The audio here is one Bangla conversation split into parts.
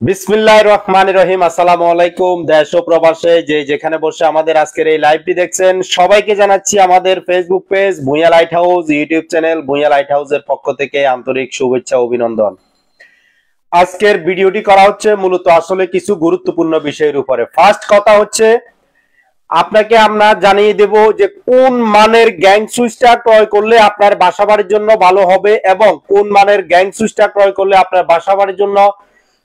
বিসমিল্লাহির রহমানির রহিম। আসসালামু আলাইকুম। দেশ ও প্রবাসে যে যেখানে বসে আমাদের আজকের এই লাইভটি দেখছেন সবাইকে জানাচ্ছি আমাদের Facebook page Bhuiyan light house, YouTube channel Bhuiyan light হাউসের পক্ষ থেকে আন্তরিক শুভেচ্ছা ও অভিনন্দন। আজকের ভিডিওটি করা হচ্ছে মূলত আসলে কিছু গুরুত্বপূর্ণ বিষয়ের উপরে। ফার্স্ট কথা হচ্ছে আপনাকে আমরা জানিয়ে দেব যে কোন মানের গ্যাং সুইচটা ক্রয় করলে আপনার বাসাবাড়ির জন্য ভালো হবে এবং কোন মানের গ্যাং সুইচটা ক্রয় করলে আপনার বাসাবাড়ির জন্য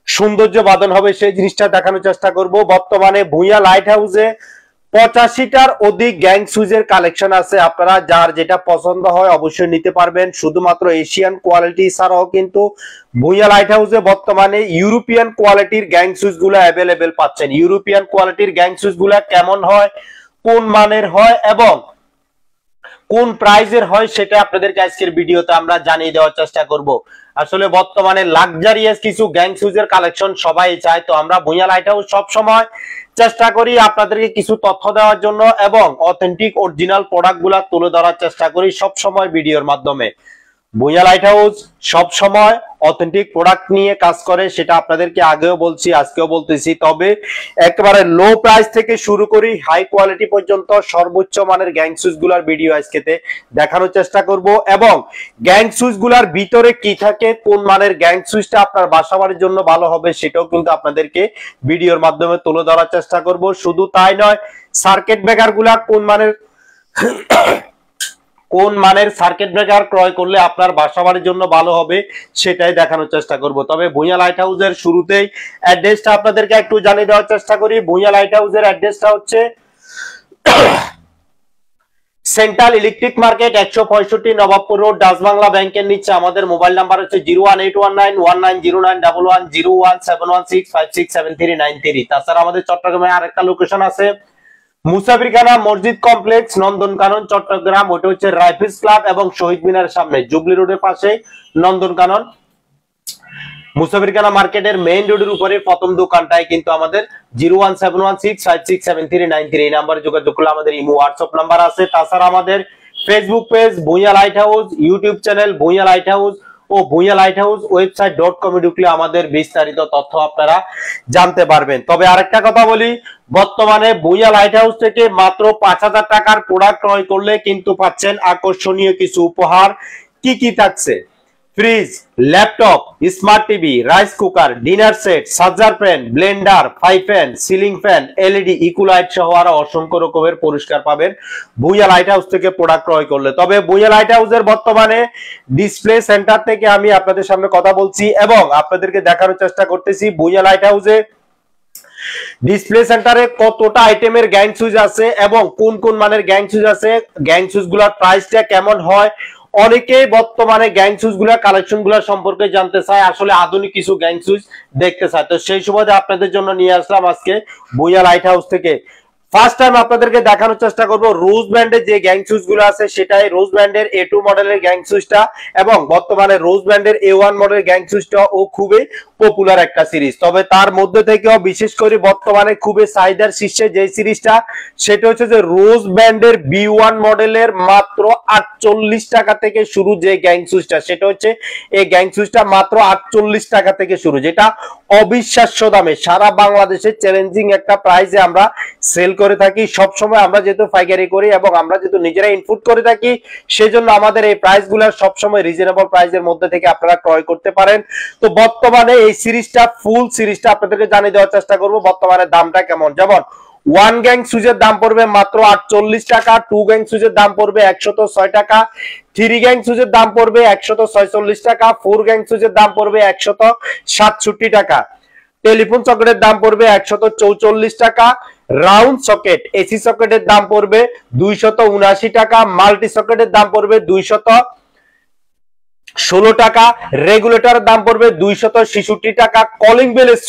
সৌন্দর্য বাদন হবে সেই জিনিসটা দেখানোর চেষ্টা করব। বর্তমানে ভুঁইয়া লাইট হাউসে 85টার অধিক গ্যাং সুইচের কালেকশন আছে। আপনারা যার যেটা পছন্দ হয় অবশ্যই নিতে পারবেন। শুধুমাত্র এশিয়ান কোয়ালিটি ছাড়াও কিন্তু ভুঁইয়া লাইট হাউসে বর্তমানে ইউরোপিয়ান কোয়ালিটির গ্যাং সুইচ গুলো অ্যাভেলেবেল পাচ্ছেন। ইউরোপিয়ান কোয়ালিটির গ্যাং সুইচ গুলা কেমন হয়, কোন মানের হয় এবং কোন প্রাইজের হয় সেটা আপনাদেরকে আজকের ভিডিওতে আমরা জানিয়ে দেওয়ার চেষ্টা করব। আসলে বর্তমানে লাক্সারিয়াস কিছু গ্যাং সুইচের কালেকশন সবাই চায়, তো আমরা ভুঁইয়া লাইট হাউস সব সময় চেষ্টা করি আপনাদেরকে কিছু তথ্য দেওয়ার জন্য এবং অথেন্টিক অরিজিনাল প্রোডাক্টগুলো তুলে ধরার চেষ্টা করি সব সময় ভিডিওর মাধ্যমে। ভুঁইয়া লাইট হাউস সব সময় অথেন্টিক প্রোডাক্ট নিয়ে কাজ করে, সেটা আপনাদেরকে আগেও বলছি আজকেও বলতেছি। তবে একেবারে লো প্রাইস থেকে শুরু করি হাই কোয়ালিটি পর্যন্ত সর্বোচ্চ মানের গ্যাং সুইচ গুলার ভিডিও আজকেতে দেখানোর চেষ্টা করব এবং গ্যাং সুইচ গুলার ভিতরে কি থাকে, কোন মানের গ্যাং সুইচটা আপনার বাসাবাড়ির জন্য ভালো হবে সেটাও কিন্তু আপনাদেরকে ভিডিওর মাধ্যমে তুলে ধরার চেষ্টা করব। শুধু তাই নয়, সার্কিট ব্রেকার গুলা কোন মানের সার্কিট ব্রেকার ক্রয় করলে আপনার বাসাবাড়ির জন্য ভালো হবে সেটাই দেখানোর চেষ্টা করব। তবে ভুঁইয়া লাইট হাউসের শুরুতেই অ্যাড্রেসটা আপনাদেরকে একটু জানিয়ে দেওয়ার চেষ্টা করি। ভুঁইয়া লাইট হাউসের অ্যাড্রেসটা হচ্ছে central electric market 165 Nawabpur road, Dutch Bangla ব্যাংকের নিচে। আমাদের মোবাইল নাম্বার হচ্ছে 01819190911 01716567393। তাছাড়া আমাদের চট্টগ্রামে আরেকটা লোকেশন আছে, মুসাফিরখানা মসজিদ কমপ্লেক্স, নন্দনকানন, চট্টগ্রাম। ওটা হচ্ছে রাইফেলস ক্লাব এবং শহীদ মিনারের সামনে, জুবলি রোডের পাশে নন্দনকানন। মুসাফিরখানা মার্কেটের মেইন রোডের উপরে প্রথম দোকানটাই কিন্তু আমাদের 01716567393 এই নাম্বারে যোগাযোগ করলে আমাদের ইমো হোয়াটসঅ্যাপ নাম্বার আছে। তাছাড়া আমাদের Facebook page Bhuiyan light house, YouTube channel Bhuiyan light house ও ভুঁইয়া লাইট হাউস ওয়েবসাইট.com এ ঢুকলে আমাদের বিস্তারিত তথ্য আপনারা জানতে পারবেন। তবে আরেকটা কথা বলি, বর্তমানে ভুঁইয়া লাইট হাউস থেকে মাত্র 5000 টাকার প্রোডাক্ট ক্রয় করলে কিন্তু পাচ্ছেন আকর্ষণীয় কিছু উপহার। কি কি থাকছে? Fridge, laptop, smart TV, rice cooker, dinner set, charger fan, blender, fry pan, ceiling fan, LED, ইকুলাইট সহ আরো অসংখ্য রকমের পুরস্কার পাবেন ভুঁইয়া লাইট হাউস থেকে প্রোডাক্ট ক্রয় করলে। তবে ভুঁইয়া লাইট হাউসের বর্তমানে ডিসপ্লে সেন্টার থেকে আমি আপনাদের সামনে কথা বলছি এবং আপনাদেরকে দেখানোর চেষ্টা করতেছি ভুঁইয়া লাইট হাউসে ডিসপ্লে সেন্টারে কতটা আইটেমের গ্যাং সুইচ আছে এবং কোন কোন মানের গ্যাং সুইচ আছে, গ্যাং সুইচ গুলার প্রাইসটা কেমন হয়। অনেকেই বর্তমানে গ্যাং সুইচ গুলা কালেকশন গুলা সম্পর্কে জানতে চায়, আসলে আধুনিক কিছু গ্যাং সুইচ দেখতে চায়। তো সেই সুবাদে আপনাদের জন্য নিয়ে আসলাম আজকে ভুঁইয়া লাইট হাউস থেকে। ফার্স্ট টাইম আপনাদেরকে দেখানোর চেষ্টা করব রোজ ব্র্যান্ডের যে গ্যাং সুইচ গুলো আছে, সেটাই রোজ ব্র্যান্ডের A2 মডেলের গ্যাং সুইচটা এবং বর্তমানে রোজ ব্র্যান্ডের A1 মডেলের গ্যাং সুইচটা ও খুবই পপুলার একটা সিরিজ। তবে তার মধ্যে থেকেও বিশেষ করে বর্তমানে খুবই চাহিদার শীর্ষে যে সিরিজটা, সেটা হচ্ছে যে রোজ ব্র্যান্ডের B1 মডেলের মাত্র 48 টাকা থেকে শুরু যে গ্যাং সুইচটা, সেটা হচ্ছে এই গ্যাং সুইচটা মাত্র 48 টাকা থেকে শুরু, যেটা অবিশ্বাস্য দামে সারা বাংলাদেশে চ্যালেঞ্জিং একটা প্রাইসে আমরা সেল করে থাকি। সব সময় আমরা যেহেতু পাইকারি করি এবং আমরা যেহেতু নিজেরা ইনপুট করে থাকি, সেজন্য আমাদের এই প্রাইসগুলো সব সময় রিজনেবল প্রাইসের মধ্যে থেকে আপনারা ক্রয় করতে পারেন। তো বর্তমানে এই সিরিজটা ফুল সিরিজটা আপনাদেরকে জানিয়ে দেওয়ার চেষ্টা করব বর্তমানে দামটা কেমন। যেমন 1 গ্যাং সুইচের দাম পড়বে মাত্র 48 টাকা, 2 গ্যাং সুইচের দাম পড়বে 106 টাকা, 3 গ্যাং সুইচের দাম পড়বে 146 টাকা, 4 গ্যাং সুইচের দাম পড়বে 167 টাকা, টেলিফোন সকেটের দাম পড়বে 144 টাকা, রাউন্ড সকেট এসি সকেটের দাম পড়বে 279 টাকা, মাল্টি সকেটের দাম পড়বে 216 টাকা, রেগুলেটরের দাম পড়বে 266 টাকা, কলিং বেলের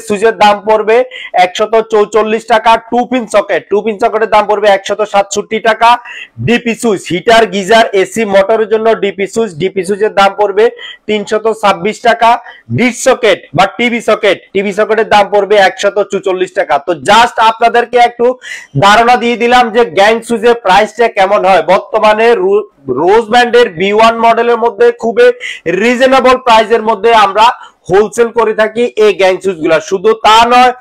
সুইচের দাম পড়বে 144 টাকা, টু পিন সকেটের দাম পড়বে 167 টাকা, DP switch heater geyser AC মোটরের জন্য ডিপি সুইচের দাম পড়বে 326 টাকা, ডিশ সকেট বা টিভি সকেটের দাম পড়বে 144 টাকা। তো জাস্ট আপনাদেরকে একটু ধারণা দিয়ে দিলাম যে গ্যাং সুইচের প্রাইসটা কেমন হয়। বর্তমানে রোজ ব্র্যান্ডের B1 মডেলের মধ্যে খুবই রিজনেবল প্রাইসের মধ্যে আমরা হোলসেল করে থাকি এই গ্যাং সুইচ গুলা। শুধু তা নয়,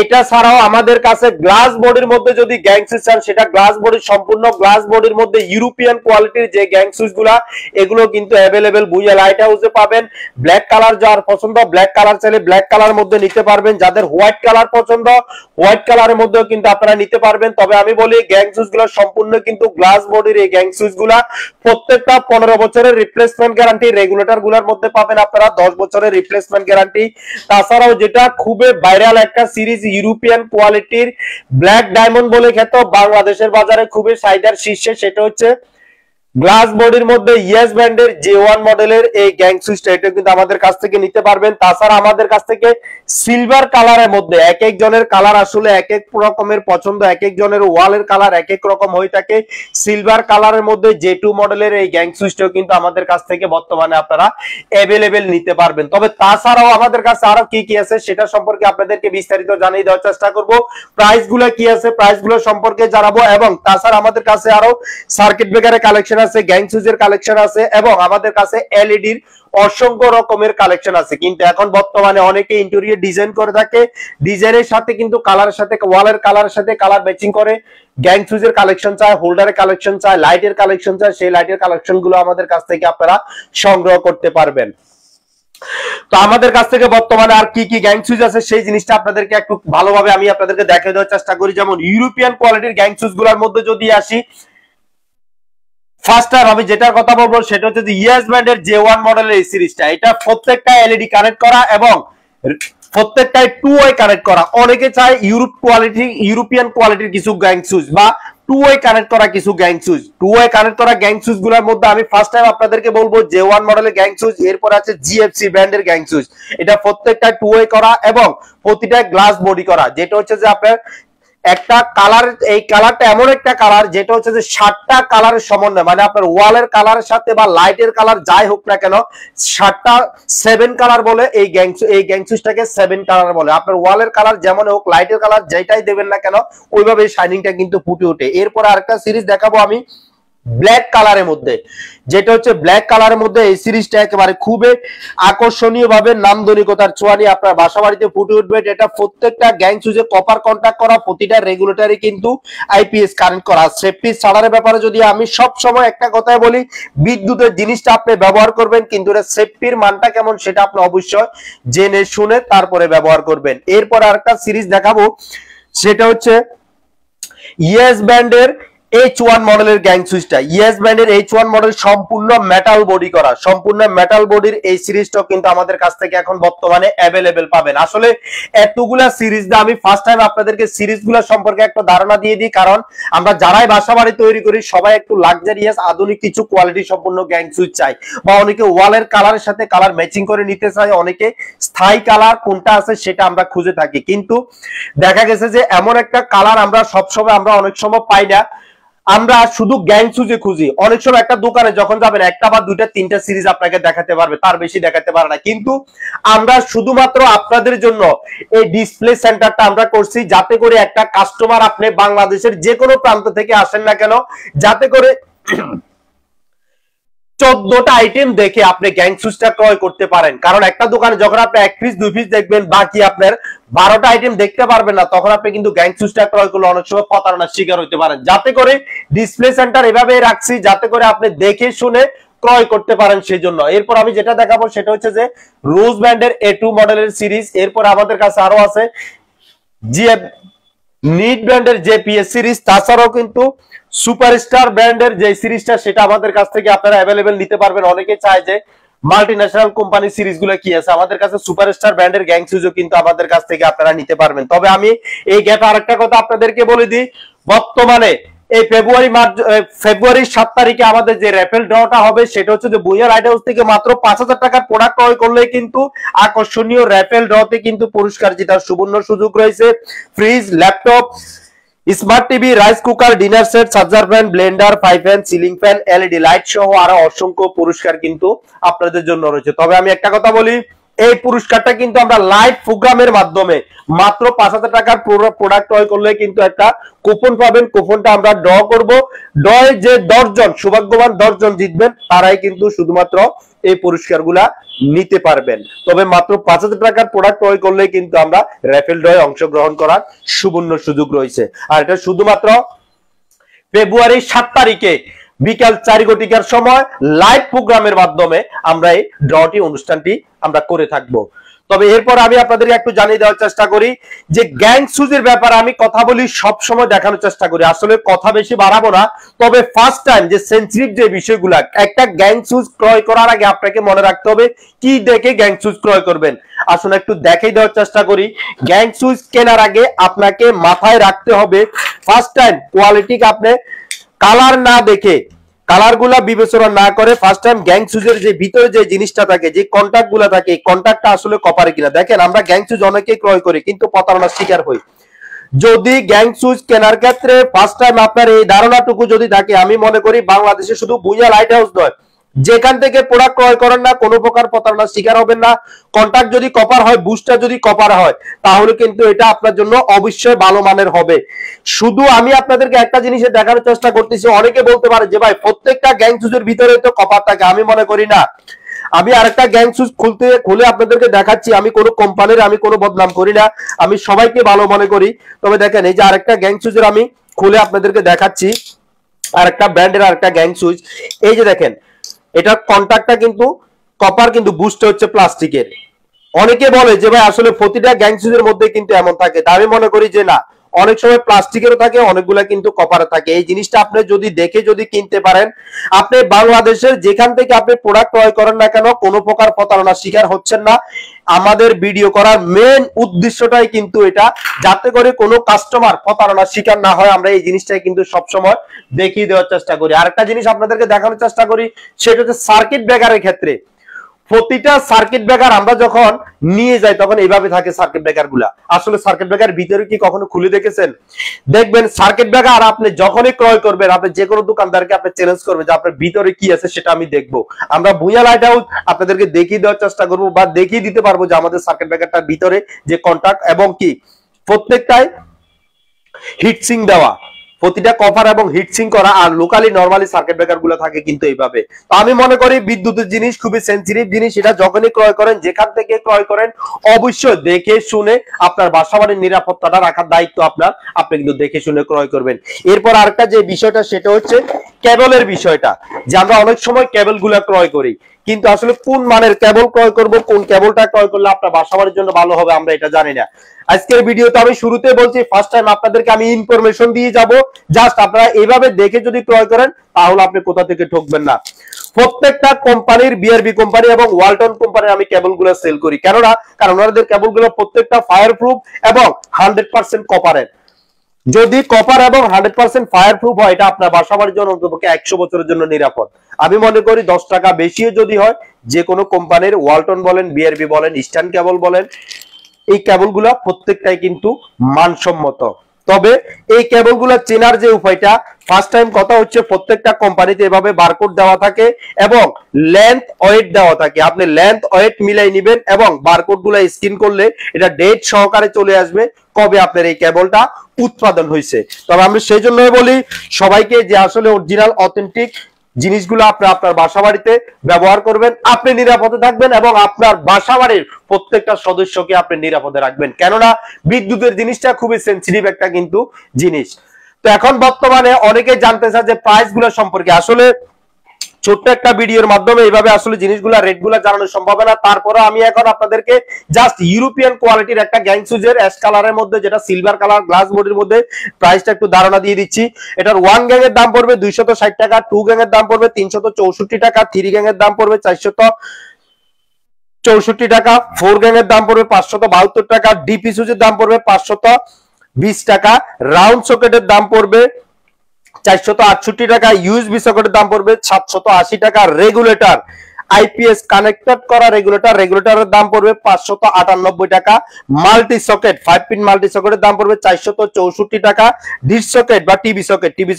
এটা ছাড়াও আমাদের কাছে গ্লাস বডির মধ্যে যদি গ্যাং সুইচ চান, সেটা গ্লাস বডির সম্পূর্ণ গ্লাস বডির মধ্যে ইউরোপিয়ান কোয়ালিটির যে গ্যাং সুইচ গুলা, এগুলো কিন্তু অ্যাভেলেবেল ভুঁইয়া লাইট হাউসে পাবেন। ব্ল্যাক কালার যার পছন্দ, ব্ল্যাক কালার চাইলে ব্ল্যাক কালার মধ্যে নিতে পারবেন। যাদের হোয়াইট কালার পছন্দ, হোয়াইট কালারের মধ্যেও কিন্তু আপনারা নিতে পারবেন। তবে আমি বলি গ্যাং সুইচ গুলো সম্পূর্ণ কিন্তু গ্লাস বডির এই গ্যাং সুইচ গুলা প্রত্যেকটা 15 বছরের রিপ্লেসমেন্ট গ্যারান্টি, রেগুলেটর গুলার মধ্যে পাবেন আপনারা 10 বছরের রিপ্লেসমেন্ট গ্যারান্টি। তাছাড়াও যেটা খুবই ভাইরাল একটা সিরিজ, ইউরোপিয়ান কোয়ালিটির ব্ল্যাক ডায়মন্ড বলে খ্যাত, বাংলাদেশের বাজারে খুবই চাহিদার শীর্ষে, সেটা হচ্ছে গ্লাস বডির মধ্যে ইয়েস ব্র্যান্ডের J1 মডেলের এই গ্যাং সুইচটা। এটা কিন্তু আমাদের কাছ থেকে নিতে পারবেন। তাছাড়া আমাদের কাছ থেকে সিলভার কালারের মধ্যে, এক একজনের কালার আসলে এক এক রকমের পছন্দ, এক একজনের ওয়ালের কালার এক এক রকম হয়ে থাকে। সিলভার কালারের মধ্যে J2 মডেলের এই গ্যাং সুইচটাও কিন্তু আমাদের কাছ থেকে বর্তমানে আপনারা অ্যাভেলেবেল নিতে পারবেন। তবে তাছাড়াও আমাদের কাছে আরো কি কি আছে সেটা সম্পর্কে আপনাদেরকে বিস্তারিত জানিয়ে দেওয়ার চেষ্টা করব। প্রাইস গুলো কি আছে, প্রাইস গুলো সম্পর্কে জানাবো। এবং তাছাড়া আমাদের কাছে আরো সার্কিট ব্রেকারের কালেকশন আছে, গ্যাং সুইচের কালেকশন আছে, এবং আমাদের কাছে এলইডির অসংখ্য রকমের কালেকশন আছে। কিন্তু এখন বর্তমানে অনেকে ইন্টেরিয়র ডিজাইন করে থাকে, ডিজাইনের সাথে কিন্তু কালারের সাথে, ওয়ালের কালারের সাথে কালার ম্যাচিং করে গ্যাং সুইচের কালেকশন চায়, হোল্ডারের কালেকশন চায়, লাইটের কালেকশন চায়। সেই লাইটের কালেকশন গুলো আমাদের কাছ থেকে আপনারা সংগ্রহ করতে পারবেন। তো আমাদের কাছ থেকে বর্তমানে আর কি কি গ্যাং সুইচ আছে সেই জিনিসটা আপনাদেরকে একটু ভালোভাবে আমি আপনাদেরকে দেখিয়ে দেওয়ার চেষ্টা করি। যেমন ইউরোপিয়ান কোয়ালিটির গ্যাং সুইচ গুলোর মধ্যে যদি আসি, ফার্স্ট টাইম আমি যেটার কথা বলবো সেটা হচ্ছে যে ইয়েস ব্র্যান্ডের J1 মডেলের এই সিরিজটা। এটা প্রত্যেকটা এলইডি কানেক্ট করা এবং প্রত্যেকটাই 2 ওয়ে কানেক্ট করা। অনেকে চায় ইউরোপিয়ান কোয়ালিটির কিছু গ্যাং সুইচ বা 2 ওয়ে কানেক্ট করা কিছু গ্যাং সুইচ। 2 ওয়ে কানেক্ট করা গ্যাং সুইচ গুলোর মধ্যে আমি ফার্স্ট টাইম আপনাদেরকে বলবো J1 মডেলের গ্যাং সুইচ, এরপর আছে GFC ব্র্যান্ডের গ্যাং সুইচ। এটা প্রত্যেকটা 2 ওয়ে করা এবং প্রতিটা গ্লাস বডি করা। যেটা হচ্ছে যে আপনার একটা কালার, এই কালারটা এমন একটা কালার যেটা হচ্ছে যে 7টা কালারের সমন্বয়, মানে আপনার ওয়ালের কালারের সাথে বা লাইটের কালার যাই হোক না কেন, 7টা 7 কালার বলে এই গ্যাং সুইচটাকে 7 কালার বলে। আপনার ওয়ালের কালার যেমন হোক, লাইটের কালার যেটাই দেবেন না কেন, ওইভাবে শাইনিংটা কিন্তু ফুটে ওঠে। এরপর আরেকটা সিরিজ দেখাবো আমি ব্ল্যাক কালারের মধ্যে, যেটা হচ্ছে ব্ল্যাক কালারের মধ্যে এই সিরিজটা একেবারে খুবই আকর্ষণীয় ভাবে নান্দনিকতার ছোঁয়া নিয়ে আপনার বাসা বাড়িতে ফুটে উঠবে। এটা প্রত্যেকটা গ্যাং সুইচে কপার কন্টাক্ট করা, প্রতিটা রেগুলেটরে কিন্তু আইপিএস কারেন্ট করা। সেফটি ছাড়ার ব্যাপারে যদি আমি সব সময় একটা কথাই বলি, বিদ্যুতের জিনিসটা আপনি ব্যবহার করবেন, কিন্তু এর সেফটির মানটা কেমন সেটা আপনি অবশ্যই জেনে শুনে তারপরে ব্যবহার করবেন। এরপর আরেকটা সিরিজ দেখাবো, সেটা হচ্ছে ইয়েস ব্র্যান্ডের H1 মডেলের গ্যাং সুইচটা। ইয়েস ব্র্যান্ডের H1 মডেল সম্পূর্ণ মেটাল বডি করা, সম্পূর্ণ মেটাল বডির এই সিরিজটাও কিন্তু আমাদের কাছ থেকে এখন বর্তমানে অ্যাভেলেবেল পাবেন। আসলে এতগুলা সিরিজ না, আমি ফার্স্ট টাইম আপনাদেরকে সিরিজগুলো সম্পর্কে একটা ধারণা দিয়ে দিই, কারণ আমরা যারাই বাসা বাড়ি তৈরি করি সবাই একটু লাক্সারিয়াস আধুনিক কিছু কোয়ালিটি সম্পূর্ণ গ্যাং সুইচ চাই, বা অনেকে ওয়ালের কালারের সাথে কালার ম্যাচিং করে নিতে চায়, অনেকে স্থায়ী কালার কোনটা আছে সেটা আমরা খুঁজে থাকি। কিন্তু দেখা গেছে যে এমন একটা কালার আমরা সবসময়, আমরা অনেক সময় পাই না, আমরা শুধু গ্যাং সুইচে খুঁজি। অনেক সময় একটা দোকানে যখন যাবেন একটা বা দুইটা তিনটা সিরিজ আপনাকে দেখাতে পারবে, তার বেশি দেখাতে পারে না। কিন্তু আমরা শুধুমাত্র আপনাদের জন্য এই ডিসপ্লে সেন্টারটা আমরা করছি, যাতে করে একটা কাস্টমার, আপনি বাংলাদেশের যে কোনো প্রান্ত থেকে আসেন না কেন, যাতে করে 14টা আইটেম দেখে আপনি গ্যাং সুইচটা ক্রয় করতে পারেন। কারণ একটা দোকানে যখন আপনি 1 পিস 2 পিস দেখবেন, বাকি আপনার 12টা আইটেম দেখতে পারবেন না, তখন আপনি কিন্তু গ্যাং সুইচটা ক্রয় করলে অনেক সময় প্রতারণার শিকার হতে পারেন। যাতে করে ডিসপ্লে সেন্টার এভাবে রাখছি, যাতে করে আপনি দেখে শুনে ক্রয় করতে পারেন সেই জন্য। এরপর আমি যেটা দেখাবো সেটা হচ্ছে যে রোজ ব্র্যান্ডের A2 মডেলের সিরিজ। এরপর আমাদের কাছে আরো আছে নিট ব্র্যান্ডের JPS সিরিজ। তাছাড়াও কিন্তু সুপারস্টার ব্র্যান্ডের যে সিরিজটা, সেটা আমাদের কাছ থেকে আপনারা অ্যাভেলেবেল নিতে পারবেন। অনেকে চায় যে মাল্টিন্যাশনাল কোম্পানি সিরিজগুলো কি আছে, আমাদের কাছে সুপারস্টার ব্র্যান্ডের গ্যাং সুইচও কিন্তু আমাদের কাছ থেকে আপনারা নিতে পারবেন। তবে আমি এই গ্যাপে আরেকটা কথা আপনাদেরকে বলে দিই, বর্তমানে এই ফেব্রুয়ারির 7 তারিখে আমাদের যে র্যাফেল ড্রটা হবে, সেটা হচ্ছে যে ভুঁইয়া লাইট হাউস থেকে মাত্র 5000 টাকার প্রোডাক্ট ক্রয় করলে কিন্তু আকর্ষণীয় র্যাফেল ড্রতে কিন্তু পুরস্কার জেতার সুবর্ণ সুযোগ রয়েছে। Fridge, laptop, smart TV, rice cooker, dinner set, charger fan, Blender, 5 fan, ceiling fan, LED light সহ আরো অসংখ্য পুরস্কার কিন্তু আপনাদের জন্য রয়েছে। তবে আমি একটা কথা বলি, এই পুরস্কারটা কিন্তু আমরা লাইভ প্রোগ্রামের মাধ্যমে মাত্র 5,000 টাকার প্রোডাক্ট ক্রয় করলে কিন্তু একটা কুপন পাবেন। কুপনটা আমরা ড্র করব। ড্রয়ে যে 10 জন সৌভাগ্যবান 10 জন জিতবেন তারাই কিন্তু শুধুমাত্র এই পুরস্কারগুলা নিতে পারবেন। তবে মাত্র 5,000 টাকার প্রোডাক্ট ক্রয় করলে কিন্তু আমরা র্যাফেল ড্রয়ে অংশগ্রহণ করার সুবর্ণ সুযোগ রয়েছে। আর এটা শুধুমাত্র ফেব্রুয়ারি 7 তারিখে বিকাল 4 ঘটিকার সময় লাইভ প্রোগ্রামের মাধ্যমে আমরা এই ড্রটি অনুষ্ঠানটি আমরা করে থাকবো। তবে এরপর আমি আপনাদেরকে একটু জানিয়ে দেওয়ার চেষ্টা করি যে গ্যাং সুজের ব্যাপারে আমি কথা বলি, সব সময় দেখানোর চেষ্টা করি, আসলে কথা বেশি বাড়াবো না। তবে ফার্স্ট টাইম যে সেন্সিটিভ যে বিষয়গুলো, একটা গ্যাং সুজ ক্রয় করার আগে আপনাকে মনে রাখতে হবে কি দেখে গ্যাং সুজ ক্রয় করবেন। আসলে একটু দেখাই দেওয়ার চেষ্টা করি। গ্যাং সুজ কেনার আগে আপনাকে মাথায় রাখতে হবে ফার্স্ট টাইম কোয়ালিটি আপনি কালার না দেখে, কালার গুলা বিবেচনা না করে ফার্স্ট টাইম গ্যাং সুজের যে ভিতরে যে জিনিসটা থাকে, যে কন্টাক্ট গুলা থাকে, কন্টাক্টটা আসলে কপারে কিনা। দেখেন আমরা গ্যাং সুজ অনেকেই ক্রয় করি কিন্তু প্রতারণার শিকার হই। যদি গ্যাং সুজ কেনার ক্ষেত্রে ফার্স্ট টাইম আপনার এই ধারণাটুকু যদি থাকে, আমি মনে করি বাংলাদেশে শুধু ভুঁইয়া লাইট হাউস নয়, যেখান থেকে প্রোডাক্ট ক্রয় করেন না কোনো প্রকার প্রতারণার শিকার হবেন না। কন্টাক্ট যদি কপার হয়, বুস্টার যদি কপার হয়, তাহলে কিন্তু এটা আপনার জন্য অবশ্যই ভালো মানের হবে। শুধু আমি আপনাদেরকে একটা জিনিসে দেখানোর চেষ্টা করতেছি, অনেকে বলতে পারে যে ভাই প্রত্যেকটা গ্যাং সুজের ভিতরে তো কপার থাকে। আমি মনে করি না। আমি আরেকটা গ্যাং সুজ খুলে আপনাদেরকে দেখাচ্ছি। আমি কোনো কোম্পানির আমি কোনো বদনাম করি না, আমি সবাইকে ভালো মনে করি। তবে দেখেন এই যে আরেকটা গ্যাং সুজের আমি খুলে আপনাদেরকে দেখাচ্ছি, আরেকটা ব্র্যান্ডের আরেকটা গ্যাং সুজ। এই যে দেখেন এটা কন্টাক্টটা কিন্তু কপার, কিন্তু বুস্ট হচ্ছে প্লাস্টিকের। অনেকে বলে যে ভাই আসলে প্রতিটা গ্যাং সুজের মধ্যে কিন্তু এমন থাকে, তা আমি মনে করি যে না, অনেক সময় প্লাস্টিকেরও থাকে, অনেকগুলা কিন্তু কপারে থাকে। এই জিনিসটা আপনি যদি দেখে যদি কিনতে পারেন, আপনি বাংলাদেশের যেখান থেকে আপনি প্রোডাক্ট ক্রয় করেন না কেন কোনো প্রকার প্রতারণার শিকার হচ্ছেন না। আমাদের ভিডিও করার মেন উদ্দেশ্যটাই কিন্তু এটা, যাতে করে কোনো কাস্টমার প্রতারণার শিকার না হয়। আমরা এই জিনিসটাই কিন্তু সবসময় দেখিয়ে দেওয়ার চেষ্টা করি। আরেকটা জিনিস আপনাদেরকে দেখানোর চেষ্টা করি, সেটা হচ্ছে সার্কিট ব্রেকারের ক্ষেত্রে। প্রতিটা সার্কিট ব্রেকার আমরা যখন নিয়ে যাই তখন এইভাবে থাকে সার্কিট ব্রেকার গুলা। আসলে সার্কিট ব্রেকার ভিতরে কি কখনো খুলে দেখেছেন? দেখবেন সার্কিট ব্রেকার আপনি যখনই ক্রয় করবেন, আপনি যে কোনো দোকানদারকে আপনি চ্যালেঞ্জ করবেন যে আপনার ভিতরে কি আছে সেটা আমি দেখবো। আমরা ভুঁইয়া লাইট হাউস আপনাদেরকে দেখিয়ে দেওয়ার চেষ্টা করবো বা দেখিয়ে দিতে পারবো যে আমাদের সার্কিট ব্রেকারটার ভিতরে যে কন্টাক্ট এবং কি প্রত্যেকটাই হিটসিং দেওয়া, প্রতিটা কভার এবং হিটসিং করা। আর লোকালি নরমালি সার্কিট ব্রেকার গুলো থাকে কিন্তু এইভাবে। তো আমি মনে করি বিদ্যুতের জিনিস খুবই সেন্সিটিভ জিনিস, এটা যখনই ক্রয় করেন, যেখান থেকে ক্রয় করেন, অবশ্যই দেখে শুনে আপনার বাসাবাড়ির নিরাপত্তাটা রাখার দায়িত্ব আপনার, আপনি কিন্তু দেখে শুনে ক্রয় করবেন। এরপর আরেকটা যে বিষয়টা সেটা হচ্ছে কেবলের বিষয়টা, যে আমরা অনেক সময় কেবল গুলা ক্রয় করি কিন্তু আসলে কোন মানের কেবল ক্রয় করব, কোন কেবলটা ক্রয় করলে আপনার বাসাবাড়ির জন্য ভালো হবে আমরা এটা জানি না। আজকের ভিডিওতে আমি শুরুতে বলছি ফার্স্ট টাইম আপনাদেরকে আমি ইনফরমেশন দিয়ে যাব, জাস্ট আপনারা এইভাবে দেখে যদি ক্রয় করেন তাহলে আপনি কোথা থেকে ঠকবেন না। প্রত্যেকটা কোম্পানির, বিআরবি কোম্পানি এবং ওয়ালটন কোম্পানির আমি কেবলগুলো সেল করি। কেননা কারণ ওনাদের কেবলগুলো প্রত্যেকটা ফায়ার প্রুফ এবং 100% কপারের। যদি কপার এবং 100% ফায়ার প্রুফ হয়, এটা আপনার বাসাবাড়ির জন্য অন্ততপক্ষে 100 বছরের জন্য নিরাপদ। আমি মনে করি 10 টাকা বেশিও যদি হয়, যে কোনো কোম্পানির, ওয়ালটন বলেন, বিআরবি বলেন, ইস্টার্ন কেবল বলেন, এই কেবলগুলো প্রত্যেকটাই কিন্তু মানসম্মত। তবে এই কেবলগুলো চেনার যে উপায়টা, ফার্স্ট টাইম কথা হচ্ছে প্রত্যেকটা কোম্পানিতে এভাবে বারকোড দেওয়া থাকে এবং লেন্থ ওয়েট দেওয়া থাকে। আপনি লেন্থ ওয়েট মিলাই নেবেন এবং বারকোডগুলো স্ক্যান করলে এটা ডেট সহকারে চলে আসবে কবে আপনার এই কেবলটা উৎপাদন হয়েছে। তবে আমি সেই জন্যই বলি সবাইকে যে আসলে অরিজিনাল অথেন্টিক জিনিসগুলো আপনি আপনার বাসাবাড়িতে ব্যবহার করবেন, আপনি নিরাপদে থাকবেন এবং আপনার বাসাবাড়ির প্রত্যেকটা সদস্যকে আপনি নিরাপদে রাখবেন। কেননা বিদ্যুতের জিনিসটা খুবই সেন্সিটিভ একটা কিন্তু জিনিস। তো এখন বর্তমানে অনেকে জানতে চায় যে প্রাইস গুলো সম্পর্কে। আসলে ছোট্ট একটা ভিডিওর মাধ্যমে এইভাবে আসলে জিনিসগুলা রেটগুলা জানানো সম্ভব না। তারপরে আমি এখন আপনাদেরকে জাস্ট ইউরোপিয়ান কোয়ালিটির একটা গ্যাং সুজের অ্যাশ কালারের মধ্যে, যেটা সিলভার কালার গ্লাস বডির মধ্যে, প্রাইসটা একটু ধারণা দিয়ে দিচ্ছি। এটার 1 গ্যাং এর দাম পড়বে 260 টাকা, 2 গ্যাং এর দাম পড়বে 364 টাকা, 3 গ্যাং এর দাম পড়বে 464 টাকা, 4 গ্যাং এর দাম পড়বে 572 টাকা, ডিপি সুজের দাম পড়বে 520 টাকা, রাউন্ড সকেটের দাম পড়বে 468 টাকা, ইউএসবি সকেটের দাম পড়বে 780 টাকা, রেগুলেটর আইপিএস কানেক্টেড করা রেগুলেটরের দাম পড়বে 598 টাকা। মাল্টি সকেট 5 পিন মাল্টি সকেটের দাম পড়বে 464 টাকা। ডিশ সকেট বা টিভি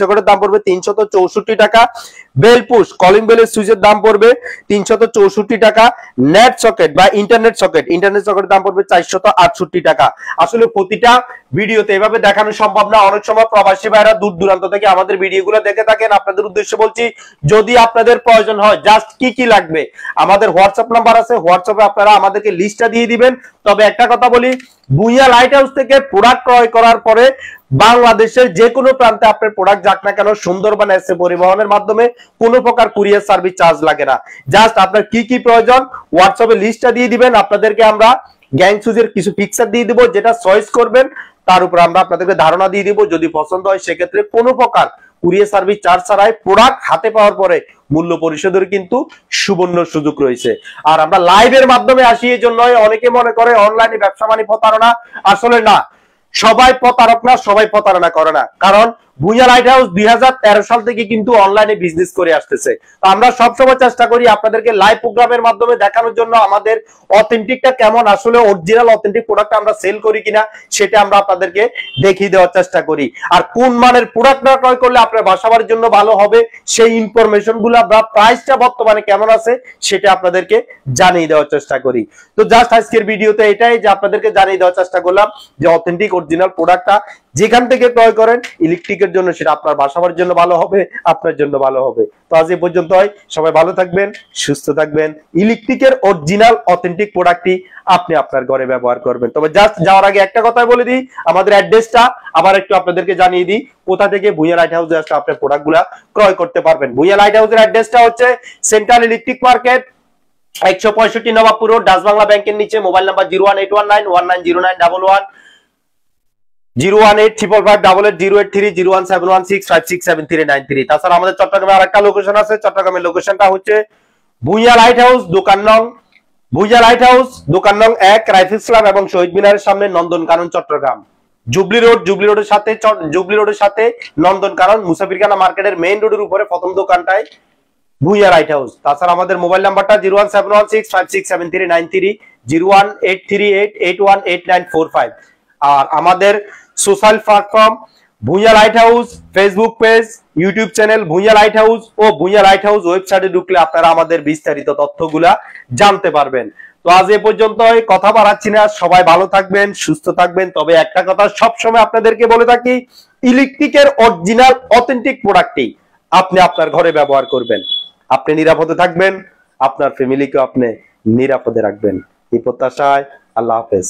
সকেটের দাম পড়বে 364 টাকা। বেল পুশ কলিং বেলের সুইচের দাম পড়বে 364 টাকা। নেট সকেট বা ইন্টারনেট সকেটের দাম পড়বে 468 টাকা। আসলে প্রতিটা ভিডিওতে এভাবে দেখানো সম্ভব না, অনেক সময় প্রবাসী ভাইরা দূর দূরান্ত থেকে আমাদের ভিডিওগুলো দেখে থাকেন। আপনাদের উদ্দেশ্যে বলছি, যদি আপনাদের প্রয়োজন হয় জাস্ট কি কি লাগবে, আমাদের হোয়াটসঅ্যাপ নাম্বার আছে, হোয়াটসঅ্যাপে আপনারা আমাদেরকে লিস্টটা দিয়ে দিবেন। তবে একটা কথা বলি, ভুঁইয়া লাইট হাউস থেকে প্রোডাক্ট ক্রয় করার পরে বাংলাদেশের যে কোনো প্রান্তে আপনার প্রোডাক্ট যাক না কেন, সুন্দরবন এসে পরিবহনের মাধ্যমে কোনো প্রকার কুরিয়ার সার্ভিস চার্জ লাগে না। জাস্ট আপনার কি কি প্রয়োজন হোয়াটসঅ্যাপে লিস্টটা দিয়ে দিবেন, আপনাদেরকে আমরা গ্যাং সুজের কিছু পিকচার দিয়ে দিব, যেটা চয়েস করবেন তার উপর আমরা আপনাদেরকে ধারণা দিয়ে দিব। যদি পছন্দ হয় সেক্ষেত্রে কোনো প্রকার কুরিয়ার সার্ভিস চার্জ ছাড়াই প্রোডাক্ট হাতে পাওয়ার পরে মূল্য পরিশোধের কিন্তু সুবর্ণ সুযোগ রয়েছে। আর আমরা লাইভের মাধ্যমে আসি, এই জন্য অনেকে মনে করে অনলাইনে ব্যবসা মানে প্রতারণা। আসলে না, সবাই প্রতারক না, সবাই প্রতারণা করে না। কারণ ভুঁইয়া লাইট হাউস 2013 সাল থেকে কিন্তু অনলাইনে বিজনেস করে আসতেছে। তো আমরা সবসময় চেষ্টা করি আপনাদেরকে লাইভ প্রোগ্রামের মাধ্যমে দেখানোর জন্য আমাদের অথেন্টিকটা কেমন, আসলে অরিজিনাল অথেন্টিক প্রোডাক্ট আমরা সেল করি কিনা সেটা আমরা আপনাদেরকে দেখিয়ে দেওয়ার চেষ্টা করি। আর কোন মানের প্রোডাক্টটা ক্রয় করলে আপনার বাসাবাড়ির জন্য ভালো হবে সেই ইনফরমেশন গুলো, আমরা প্রাইসটা বর্তমানে কেমন আছে সেটা আপনাদেরকে জানিয়ে দেওয়ার চেষ্টা করি। তো জাস্ট আজকের ভিডিওতে এটাই যে আপনাদেরকে জানিয়ে দেওয়ার চেষ্টা করলাম যে অথেন্টিক অরিজিনাল প্রোডাক্টটা যেখান থেকে ক্রয় করেন ইলেকট্রিকের জন্য সেটা আপনার বাসাবাড়ির জন্য ভালো হবে, আপনার জন্য ভালো হবে। তো আজ এই পর্যন্ত, সবাই ভালো থাকবেন, সুস্থ থাকবেন। ইলেকট্রিকের অরিজিনাল অথেন্টিক প্রোডাক্টটি আপনি আপনার ঘরে ব্যবহার করবেন। তবে জাস্ট যাওয়ার আগে একটা কথা বলে দিই, আমাদের অ্যাড্রেসটা আবার একটু আপনাদেরকে জানিয়ে দিই, কোথা থেকে ভুঁইয়া লাইট হাউসে আসলে আপনার প্রোডাক্টগুলো ক্রয় করতে পারবেন। ভুঁইয়া লাইট হাউসের অ্যাড্রেসটা হচ্ছে central electric market, 165 Nawabpur road, Dutch Bangla ব্যাংকের নিচে। Mobile number 01819190911, 01855580830, 01716567393। তাছাড়া আমাদের চট্টগ্রামে আরেকটা লোকেশন আছে, চট্টগ্রামের লোকেশনটা হচ্ছে ভুঁইয়া লাইট হাউস দোকান নং 1, রাইফেলস ক্লাব এবং শহীদ মিনারের সামনে, নন্দনকানন, চট্টগ্রাম। জুবলি রোডের সাথে নন্দনকানন মুসাফিরখানা মার্কেটের মেইন রোডের উপরে প্রথম দোকানটায় ভুঁইয়া লাইট হাউস। তাছাড়া আমাদের মোবাইল নাম্বারটা 01716567393, 01838818945। আর আমাদের social platform Bhuiyan light house, Facebook page, YouTube channel Bhuiyan light house ও ভুঁইয়া লাইট হাউস ওয়েবসাইটে ঢুকলে আপনারা আমাদের বিস্তারিত তথ্যগুলা জানতে পারবেন। তো আজ এ পর্যন্তই, কথা বাড়াচ্ছি না, সবাই ভালো থাকবেন, সুস্থ থাকবেন। তবে একটা কথা সবসময় আপনাদেরকে বলে থাকি, ইলেকট্রিকের অরিজিনাল অথেন্টিক প্রোডাক্টটি আপনি আপনার ঘরে ব্যবহার করবেন, আপনি নিরাপদে থাকবেন, আপনার ফ্যামিলিকে আপনি নিরাপদে রাখবেন। এই প্রত্যাশায় আল্লাহ হাফেজ।